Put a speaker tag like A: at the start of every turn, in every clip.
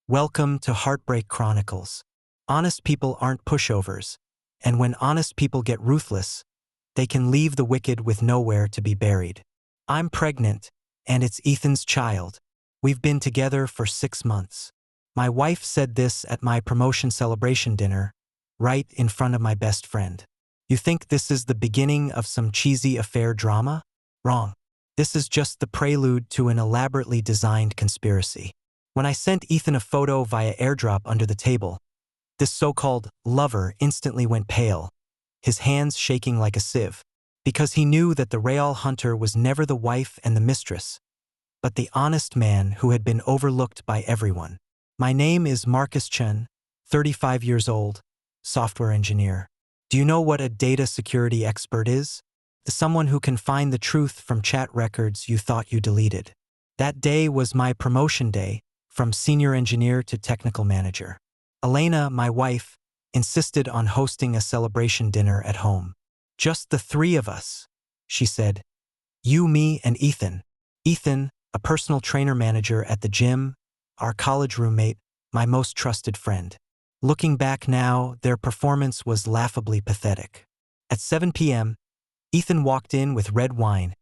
A: Welcome to Heartbreak Chronicles. Honest people aren't pushovers, and when honest people get ruthless, they can leave the wicked with nowhere to be buried. I'm pregnant, and it's Ethan's child. We've been together for 6 months. My wife said this at my promotion celebration dinner, right in front of my best friend. You think this is the beginning of some cheesy affair drama? Wrong. This is just the prelude to an elaborately designed conspiracy. When I sent Ethan a photo via AirDrop under the table, this so-called lover instantly went pale, his hands shaking like a sieve, because he knew that the real hunter was never the wife and the mistress, but the honest man who had been overlooked by everyone. My name is Marcus Chen, 35 years old, software engineer. Do you know what a data security expert is? Someone who can find the truth from chat records you thought you deleted. That day was my promotion day, from senior engineer to technical manager. Elena, my wife, insisted on hosting a celebration dinner at home. Just the 3 of us, she said. You, me, and Ethan. Ethan, a personal trainer manager at the gym, our college roommate, my most trusted friend. Looking back now, their performance was laughably pathetic. At 7 p.m., Ethan walked in with red wine,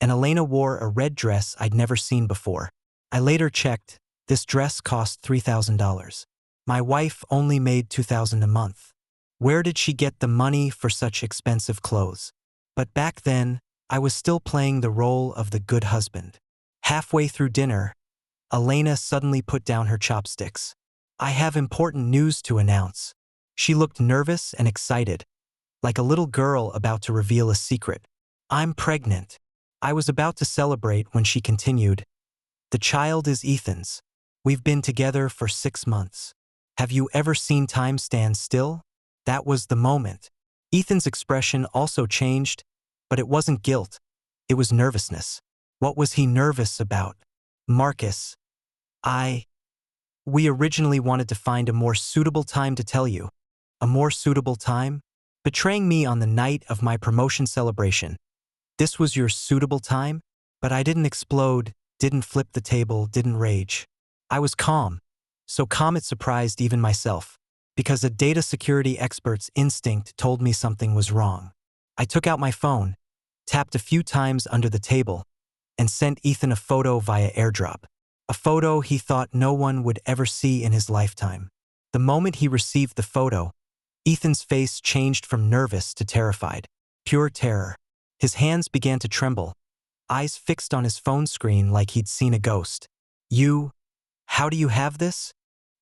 A: and Elena wore a red dress I'd never seen before. I later checked, this dress cost $3,000. My wife only made $2,000 a month. Where did she get the money for such expensive clothes? But back then, I was still playing the role of the good husband. Halfway through dinner, Elena suddenly put down her chopsticks. I have important news to announce. She looked nervous and excited, like a little girl about to reveal a secret. I'm pregnant. I was about to celebrate when she continued. The child is Ethan's. We've been together for 6 months. Have you ever seen time stand still? That was the moment. Ethan's expression also changed, but it wasn't guilt. It was nervousness. What was he nervous about? Marcus. We originally wanted to find a more suitable time to tell you. A more suitable time? Betraying me on the night of my promotion celebration. This was your suitable time? But I didn't explode, didn't flip the table, didn't rage. I was calm. So calm it surprised even myself, because a data security expert's instinct told me something was wrong. I took out my phone, tapped a few times under the table, and sent Ethan a photo via AirDrop. A photo he thought no one would ever see in his lifetime. The moment he received the photo, Ethan's face changed from nervous to terrified. Pure terror. His hands began to tremble, eyes fixed on his phone screen like he'd seen a ghost. How do you have this?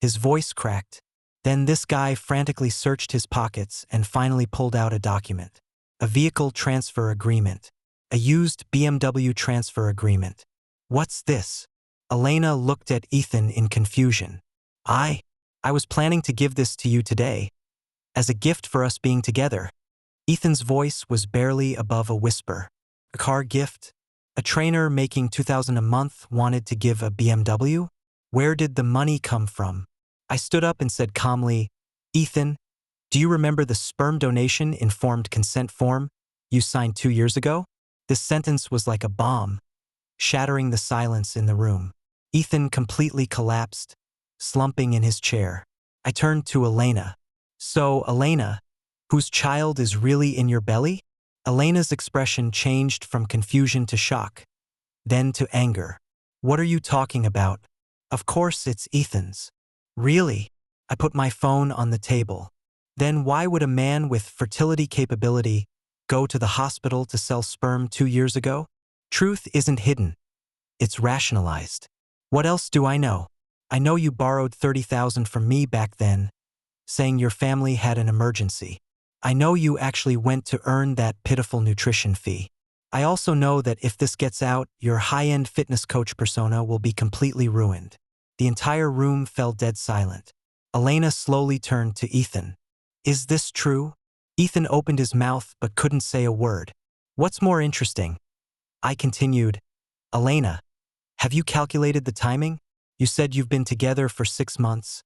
A: His voice cracked. Then this guy frantically searched his pockets and finally pulled out a document. A vehicle transfer agreement. A used BMW transfer agreement. What's this? Elena looked at Ethan in confusion. I was planning to give this to you today, as a gift for us being together. Ethan's voice was barely above a whisper. A car gift? A trainer making $2,000 a month wanted to give a BMW? Where did the money come from? I stood up and said calmly, Ethan, do you remember the sperm donation informed consent form you signed 2 years ago? This sentence was like a bomb, shattering the silence in the room. Ethan completely collapsed, slumping in his chair. I turned to Elena. So, Elena, whose child is really in your belly? Elena's expression changed from confusion to shock, then to anger. What are you talking about? Of course it's Ethan's. Really? I put my phone on the table. Then why would a man with fertility capability go to the hospital to sell sperm 2 years ago? Truth isn't hidden. It's rationalized. What else do I know? I know you borrowed $30,000 from me back then, saying your family had an emergency. I know you actually went to earn that pitiful nutrition fee. I also know that if this gets out, your high-end fitness coach persona will be completely ruined. The entire room fell dead silent. Elena slowly turned to Ethan. Is this true? Ethan opened his mouth but couldn't say a word. What's more interesting? I continued. Elena, have you calculated the timing? You said you've been together for 6 months,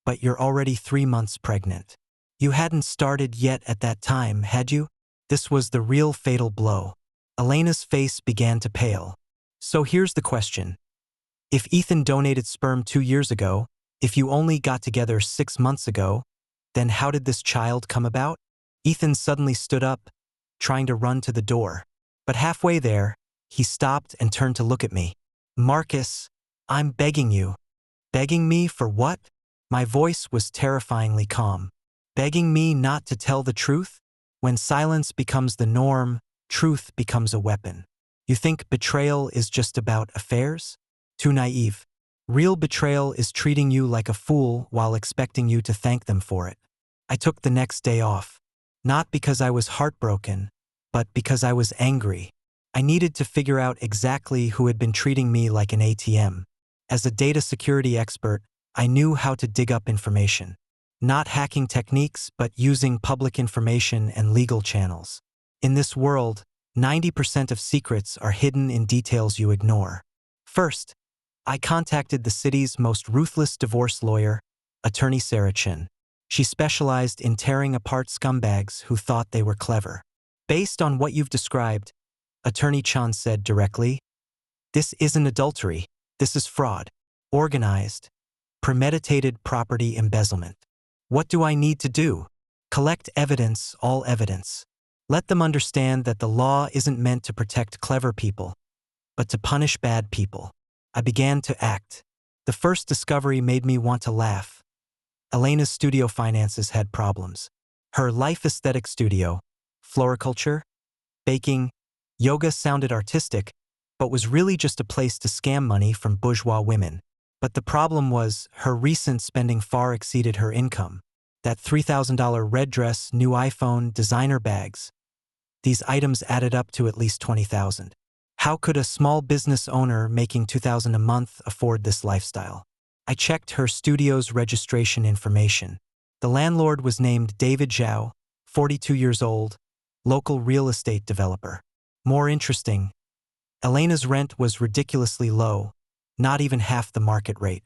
A: but you're already 3 months pregnant. You hadn't started yet at that time, had you? This was the real fatal blow. Elena's face began to pale. So here's the question. If Ethan donated sperm 2 years ago, If you only got together 6 months ago, then how did this child come about? Ethan suddenly stood up, trying to run to the door. But halfway there, he stopped and turned to look at me. Marcus, I'm begging you. Begging me for what? My voice was terrifyingly calm. Begging me not to tell the truth? When silence becomes the norm, truth becomes a weapon. You think betrayal is just about affairs? Too naive. Real betrayal is treating you like a fool while expecting you to thank them for it. I took the next day off. Not because I was heartbroken, but because I was angry. I needed to figure out exactly who had been treating me like an ATM. As a data security expert, I knew how to dig up information. Not hacking techniques, but using public information and legal channels. In this world, 90% of secrets are hidden in details you ignore. First, I contacted the city's most ruthless divorce lawyer, Attorney Sarah Chin. She specialized in tearing apart scumbags who thought they were clever. Based on what you've described, Attorney Chan said directly, this isn't adultery, this is fraud. Organized, premeditated property embezzlement. What do I need to do? Collect evidence, all evidence. Let them understand that the law isn't meant to protect clever people, but to punish bad people. I began to act. The first discovery made me want to laugh. Elena's studio finances had problems. Her life aesthetic studio, floriculture, baking, yoga sounded artistic, but was really just a place to scam money from bourgeois women. But the problem was, her recent spending far exceeded her income. That $3,000 red dress, new iPhone, designer bags. These items added up to at least $20,000. How could a small business owner making $2,000 a month afford this lifestyle? I checked her studio's registration information. The landlord was named David Zhao, 42 years old, local real estate developer. More interesting, Elena's rent was ridiculously low, not even half the market rate.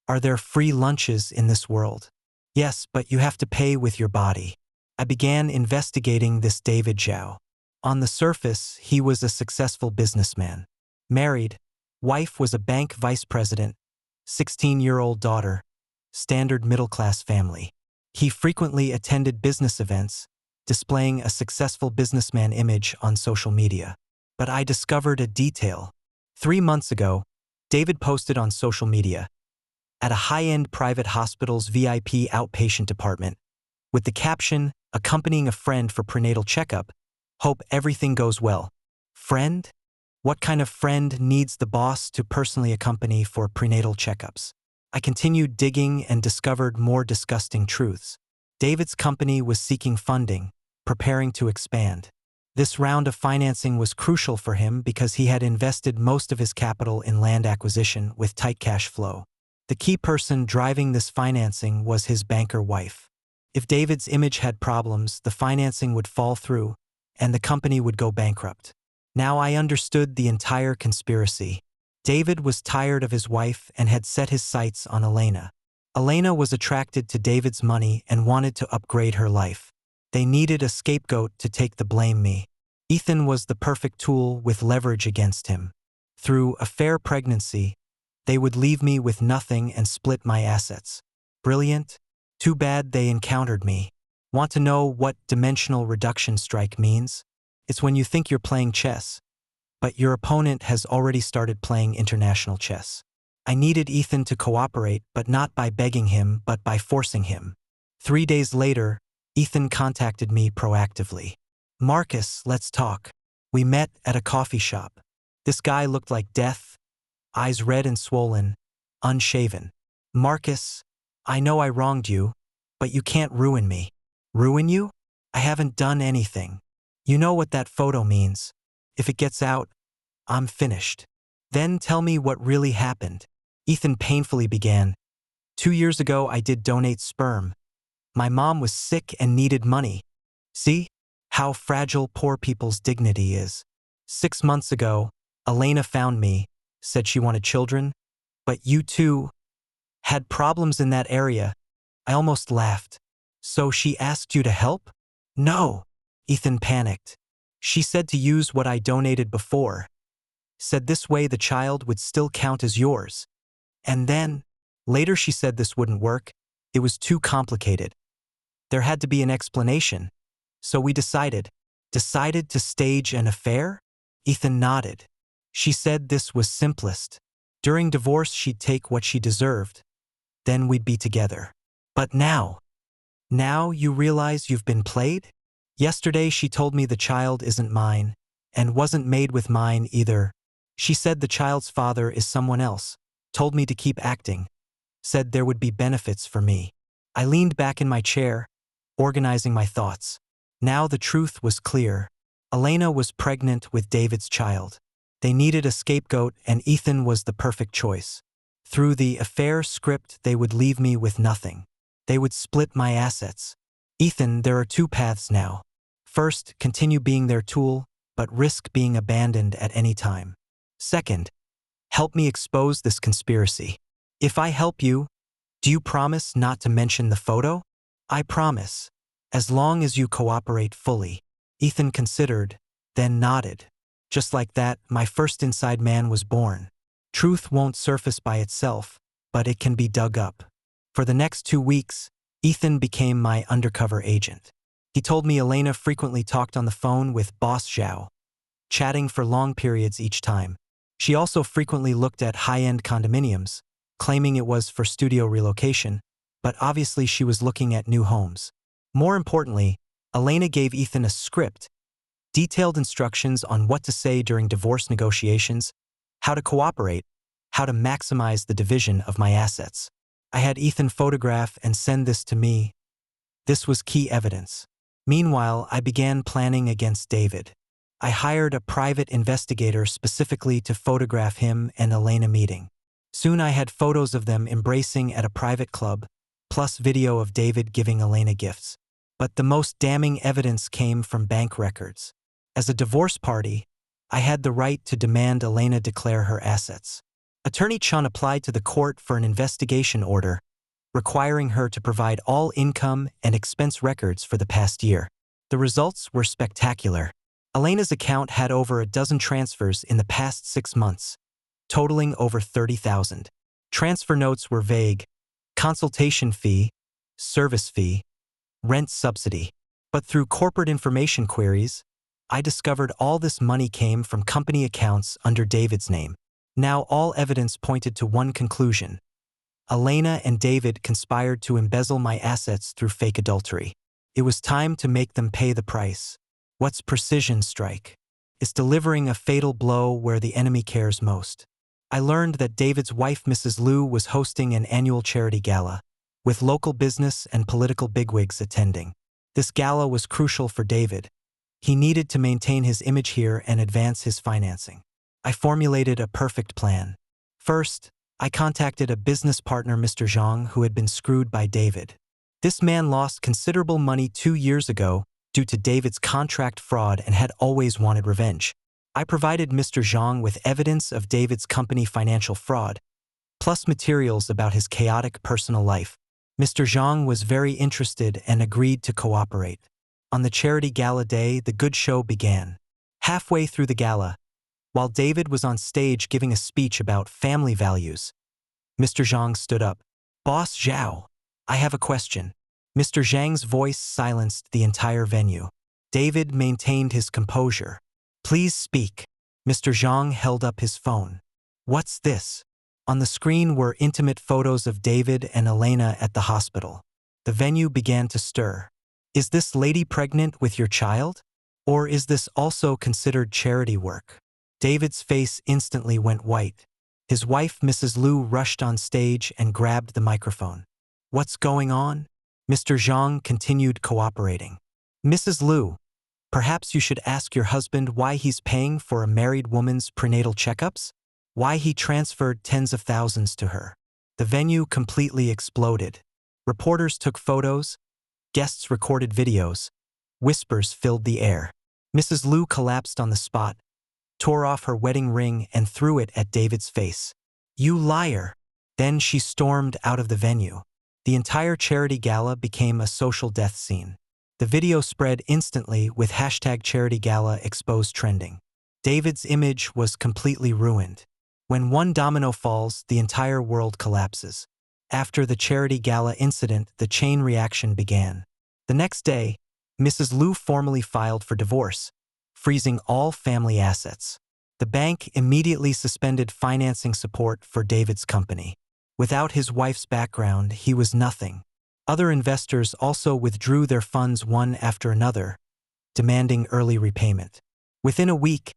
A: Are there free lunches in this world? Yes, but you have to pay with your body. I began investigating this David Zhao. On the surface, he was a successful businessman. Married, wife was a bank vice president, 16-year-old daughter, standard middle-class family. He frequently attended business events, displaying a successful businessman image on social media. But I discovered a detail. 3 months ago, David posted on social media, at a high-end private hospital's VIP outpatient department, with the caption, accompanying a friend for prenatal checkup, hope everything goes well. Friend? What kind of friend needs the boss to personally accompany for prenatal checkups? I continued digging and discovered more disgusting truths. David's company was seeking funding, preparing to expand. This round of financing was crucial for him because he had invested most of his capital in land acquisition with tight cash flow. The key person driving this financing was his banker wife. If David's image had problems, the financing would fall through, and the company would go bankrupt. Now I understood the entire conspiracy. David was tired of his wife and had set his sights on Elena. Elena was attracted to David's money and wanted to upgrade her life. They needed a scapegoat to take the blame me. Ethan was the perfect tool with leverage against him. Through a fair pregnancy, they would leave me with nothing and split my assets. Brilliant? Too bad they encountered me. Want to know what dimensional reduction strike means? It's when you think you're playing chess, but your opponent has already started playing international chess. I needed Ethan to cooperate, but not by begging him, but by forcing him. 3 days later, Ethan contacted me proactively. Marcus, let's talk. We met at a coffee shop. This guy looked like death, eyes red and swollen, unshaven. Marcus, I know I wronged you, but you can't ruin me. Ruin you? I haven't done anything. You know what that photo means. If it gets out, I'm finished. Then tell me what really happened. Ethan painfully began. 2 years ago, I did donate sperm. My mom was sick and needed money. See how fragile poor people's dignity is. 6 months ago, Elena found me, said she wanted children, but you too had problems in that area. I almost laughed. So she asked you to help? No. Ethan panicked. She said to use what I donated before. Said this way the child would still count as yours. And then, Later she said this wouldn't work. It was too complicated. There had to be an explanation. So we decided. Decided to stage an affair? Ethan nodded. She said this was simplest. During divorce she'd take what she deserved. Then we'd be together. But now you realize you've been played? Yesterday she told me the child isn't mine, and wasn't made with mine either. She said the child's father is someone else, told me to keep acting, said there would be benefits for me. I leaned back in my chair, organizing my thoughts. Now the truth was clear. Elena was pregnant with David's child. They needed a scapegoat, and Ethan was the perfect choice. Through the affair script, they would leave me with nothing. They would split my assets. Ethan, there are two paths now. First, continue being their tool, but risk being abandoned at any time. Second, help me expose this conspiracy. If I help you, do you promise not to mention the photo? I promise, as long as you cooperate fully. Ethan considered, then nodded. Just like that, my first inside man was born. Truth won't surface by itself, but it can be dug up. For the next 2 weeks, Ethan became my undercover agent. He told me Elena frequently talked on the phone with Boss Zhao, chatting for long periods each time. She also frequently looked at high-end condominiums, claiming it was for studio relocation, but obviously she was looking at new homes. More importantly, Elena gave Ethan a script, detailed instructions on what to say during divorce negotiations, how to cooperate, how to maximize the division of my assets. I had Ethan photograph and send this to me. This was key evidence. Meanwhile, I began planning against David. I hired a private investigator specifically to photograph him and Elena meeting. Soon I had photos of them embracing at a private club, plus video of David giving Elena gifts. But the most damning evidence came from bank records. As a divorce party, I had the right to demand Elena declare her assets. Attorney Chun applied to the court for an investigation order, requiring her to provide all income and expense records for the past year. The results were spectacular. Elena's account had over a dozen transfers in the past 6 months, totaling over $30,000. Transfer notes were vague: consultation fee, service fee, rent subsidy. But through corporate information queries, I discovered all this money came from company accounts under David's name. Now all evidence pointed to one conclusion. Elena and David conspired to embezzle my assets through fake adultery. It was time to make them pay the price. What's precision strike? It's delivering a fatal blow where the enemy cares most. I learned that David's wife, Mrs. Liu, was hosting an annual charity gala, with local business and political bigwigs attending. This gala was crucial for David. He needed to maintain his image here and advance his financing. I formulated a perfect plan. First, I contacted a business partner, Mr. Zhang, who had been screwed by David. This man lost considerable money 2 years ago due to David's contract fraud and had always wanted revenge. I provided Mr. Zhang with evidence of David's company financial fraud, plus materials about his chaotic personal life. Mr. Zhang was very interested and agreed to cooperate. On the charity gala day, the good show began. Halfway through the gala, while David was on stage giving a speech about family values, Mr. Zhang stood up. "Boss Zhao, I have a question." Mr. Zhang's voice silenced the entire venue. David maintained his composure. "Please speak." Mr. Zhang held up his phone. "What's this?" On the screen were intimate photos of David and Elena at the hospital. The venue began to stir. "Is this lady pregnant with your child? Or is this also considered charity work?" David's face instantly went white. His wife, Mrs. Liu, rushed on stage and grabbed the microphone. "What's going on?" Mr. Zhang continued cooperating. "Mrs. Liu, perhaps you should ask your husband why he's paying for a married woman's prenatal checkups? Why he transferred tens of thousands to her?" The venue completely exploded. Reporters took photos. Guests recorded videos. Whispers filled the air. Mrs. Liu collapsed on the spot, tore off her wedding ring and threw it at David's face. "You liar!" Then she stormed out of the venue. The entire charity gala became a social death scene. The video spread instantly with #CharityGalaExposed trending. David's image was completely ruined. When one domino falls, the entire world collapses. After the charity gala incident, the chain reaction began. The next day, Mrs. Liu formally filed for divorce, freezing all family assets. The bank immediately suspended financing support for David's company. Without his wife's background, he was nothing. Other investors also withdrew their funds one after another, demanding early repayment. Within a week,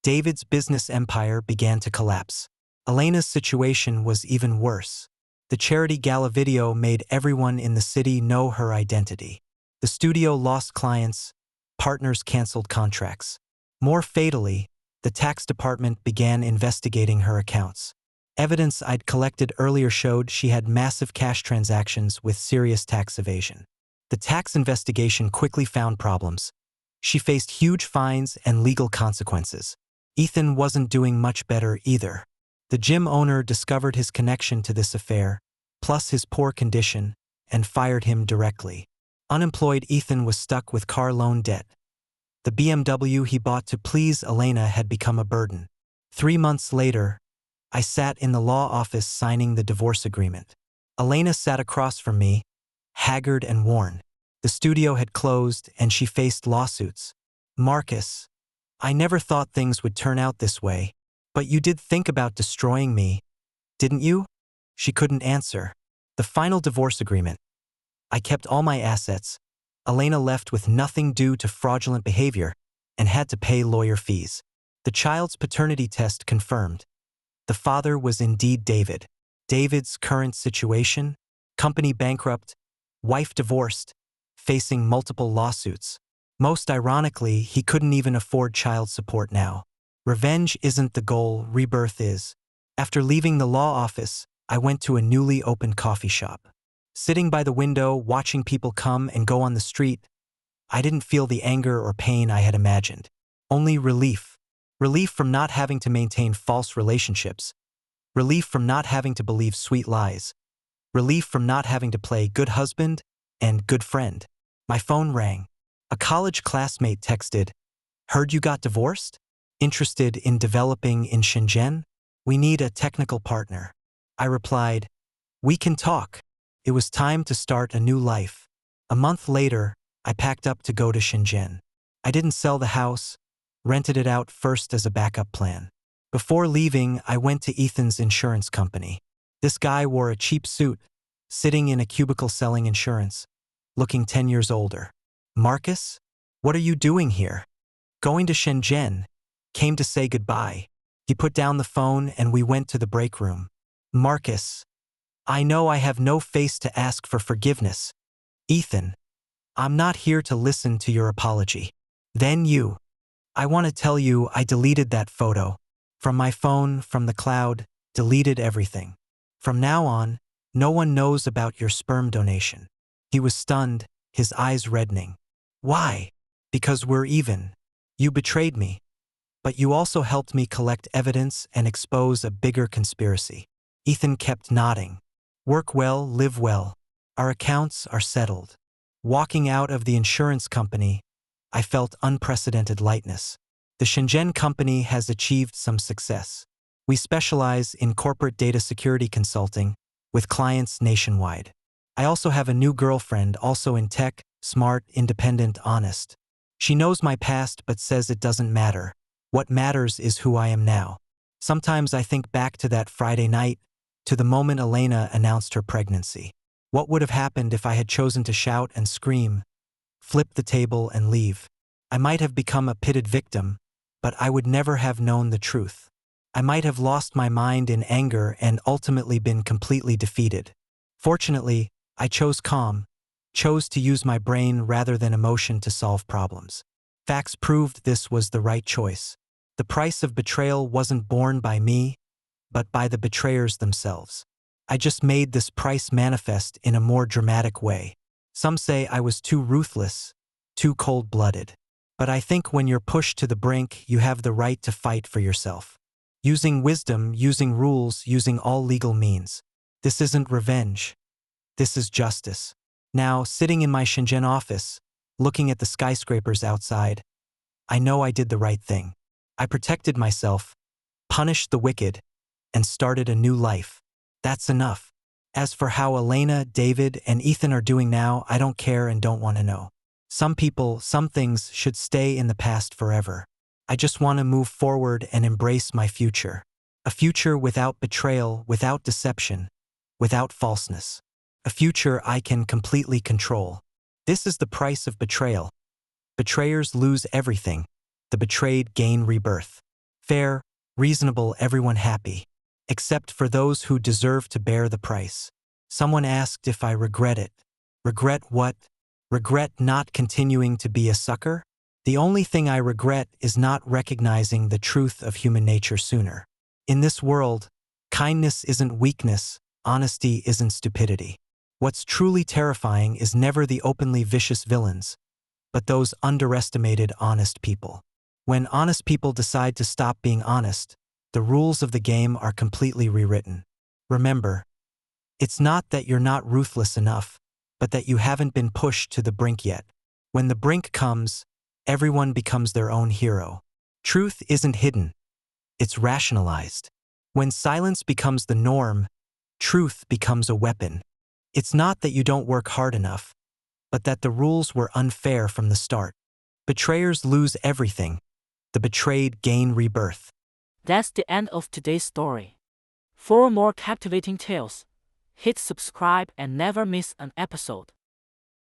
A: David's business empire began to collapse. Elena's situation was even worse. The charity gala video made everyone in the city know her identity. The studio lost clients, partners canceled contracts. More fatally, the tax department began investigating her accounts. Evidence I'd collected earlier showed she had massive cash transactions with serious tax evasion. The tax investigation quickly found problems. She faced huge fines and legal consequences. Ethan wasn't doing much better either. The gym owner discovered his connection to this affair, plus his poor condition, and fired him directly. Unemployed Ethan was stuck with car loan debt. The BMW he bought to please Elena had become a burden. 3 months later, I sat in the law office signing the divorce agreement. Elena sat across from me, haggard and worn. The studio had closed and she faced lawsuits. "Marcus, I never thought things would turn out this way, but you did think about destroying me, didn't you?" She couldn't answer. The final divorce agreement. I kept all my assets. Elena left with nothing due to fraudulent behavior and had to pay lawyer fees. The child's paternity test confirmed. The father was indeed David. David's current situation: company bankrupt, wife divorced, facing multiple lawsuits. Most ironically, he couldn't even afford child support now. Revenge isn't the goal, rebirth is. After leaving the law office, I went to a newly opened coffee shop. Sitting by the window, watching people come and go on the street, I didn't feel the anger or pain I had imagined. Only relief. Relief from not having to maintain false relationships. Relief from not having to believe sweet lies. Relief from not having to play good husband and good friend. My phone rang. A college classmate texted, "Heard you got divorced? Interested in developing in Shenzhen? We need a technical partner." I replied, "We can talk." It was time to start a new life. A month later, I packed up to go to Shenzhen. I didn't sell the house, rented it out first as a backup plan. Before leaving, I went to Ethan's insurance company. This guy wore a cheap suit, sitting in a cubicle selling insurance, looking 10 years older. "Marcus, what are you doing here?" "Going to Shenzhen. Came to say goodbye." He put down the phone and we went to the break room. "Marcus, I know I have no face to ask for forgiveness." "Ethan, I'm not here to listen to your apology." "Then you. I want to tell you I deleted that photo. From my phone, from the cloud, deleted everything. From now on, no one knows about your sperm donation." He was stunned, his eyes reddening. "Why?" "Because we're even. You betrayed me, but you also helped me collect evidence and expose a bigger conspiracy." Ethan kept nodding. "Work well, live well. Our accounts are settled." Walking out of the insurance company, I felt unprecedented lightness. The Shenzhen company has achieved some success. We specialize in corporate data security consulting with clients nationwide. I also have a new girlfriend, also in tech, smart, independent, honest. She knows my past but says it doesn't matter. What matters is who I am now. Sometimes I think back to that Friday night, to the moment Elena announced her pregnancy. What would have happened if I had chosen to shout and scream, flip the table and leave? I might have become a pitted victim, but I would never have known the truth. I might have lost my mind in anger and ultimately been completely defeated. Fortunately, I chose calm, chose to use my brain rather than emotion to solve problems. Facts proved this was the right choice. The price of betrayal wasn't borne by me, but by the betrayers themselves. I just made this price manifest in a more dramatic way. Some say I was too ruthless, too cold-blooded. But I think when you're pushed to the brink, you have the right to fight for yourself. Using wisdom, using rules, using all legal means. This isn't revenge. This is justice. Now, sitting in my Shenzhen office, looking at the skyscrapers outside, I know I did the right thing. I protected myself, punished the wicked, and started a new life. That's enough. As for how Elena, David, and Ethan are doing now, I don't care and don't want to know. Some people, some things should stay in the past forever. I just want to move forward and embrace my future. A future without betrayal, without deception, without falseness. A future I can completely control. This is the price of betrayal. Betrayers lose everything. The betrayed gain rebirth. Fair, reasonable, everyone happy. Except for those who deserve to bear the price. Someone asked if I regret it. Regret what? Regret not continuing to be a sucker? The only thing I regret is not recognizing the truth of human nature sooner. In this world, kindness isn't weakness, honesty isn't stupidity. What's truly terrifying is never the openly vicious villains, but those underestimated honest people. When honest people decide to stop being honest, the rules of the game are completely rewritten. Remember, it's not that you're not ruthless enough, but that you haven't been pushed to the brink yet. When the brink comes, everyone becomes their own hero. Truth isn't hidden, it's rationalized. When silence becomes the norm, truth becomes a weapon. It's not that you don't work hard enough, but that the rules were unfair from the start. Betrayers lose everything. The betrayed gain rebirth.
B: That's the end of today's story. For more captivating tales, hit subscribe and never miss an episode.